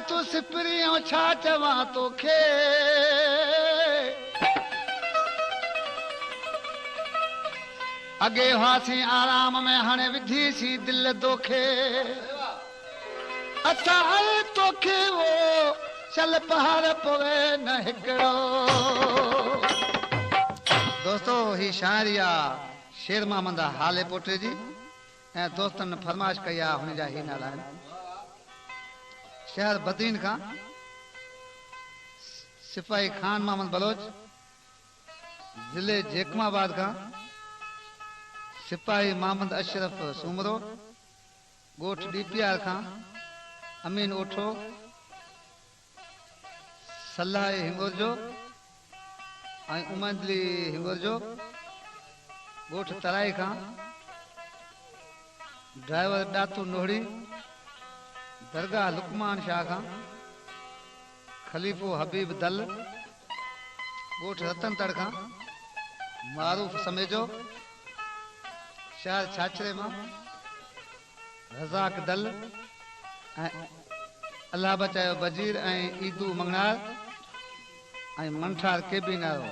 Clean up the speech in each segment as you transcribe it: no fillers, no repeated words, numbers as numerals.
तू सिपरियों छा चवां तोखे अगे हुआसीं आराम में हाणे विधी सी दिल दोखे अथा आए तोखे वो चल पहाड़ पवे न हिकिड़ो दोस्तों ही शायरिया शेर मोहम्मद हाले पोटे जी ऐं दोस्तन ने फरमाइश कई आहे हुन जा ही नाला आहिनि शहर बदीन खां सिपाही खान मोहम्मद बलोच जिले जेकमाबाद खां सिपाही मोहम्मद अशरफ सूमरो गोठ डीपीआर खां अमीन ओठो सलाह हिंगोर जो ऐं उमदली हिंगोर जो गोठ तराई खां ड्राइवर डातू नोहड़ी दरगाह लुकमान शाह खां खलीफो हबीब दल गोठ रतन तड़ खां मारूफ समेजो शहर छाछरे मां रज़ाक दल ऐं अल्लाह बचायो बजीर ऐं ईदू मंगनार ऐं मंठार केबी नारो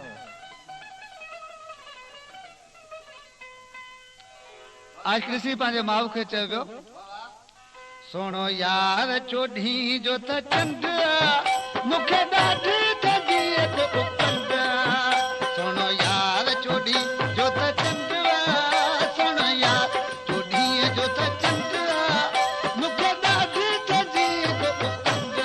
आज कृषि पंहिंजे माउ खे चयो वियो सोनो यार चोॾहीं जो त चंड मूंखे ॾाढी थदी थो कंद सोनो यार चोॾहीं जो त चंड सोनो यार चोॾहीं जो त चंड मूंखे ॾाढी थदी थो कंद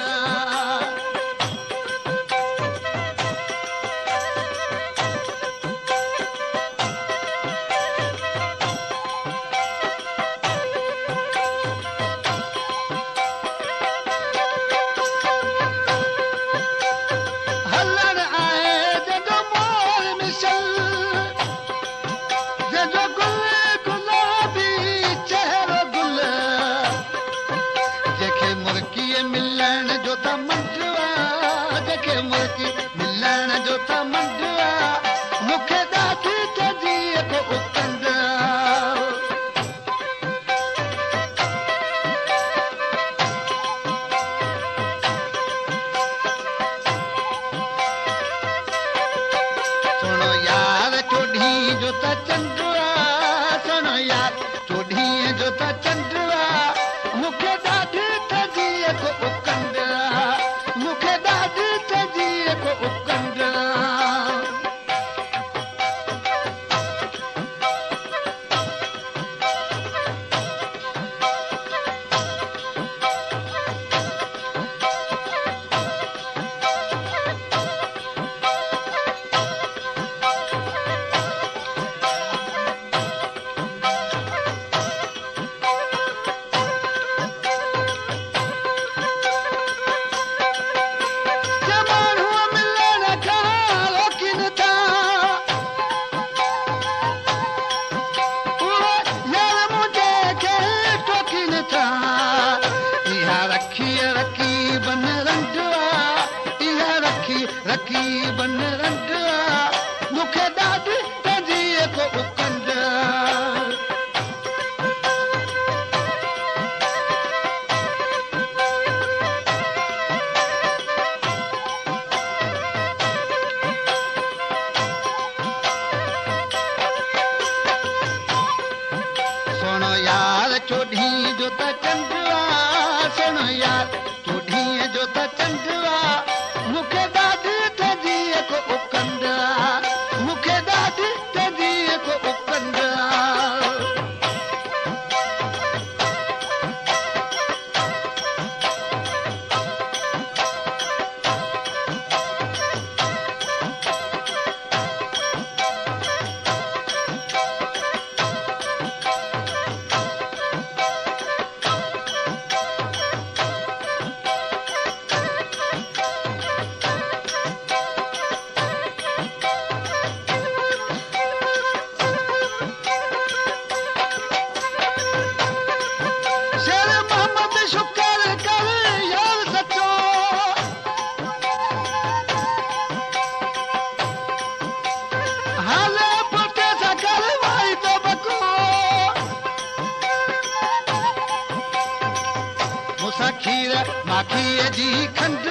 मूंसां खीर माखीअ जी खंड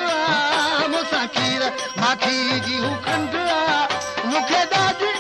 मूंसां खीर माखी जी हू खंड मूंखे ॾाढी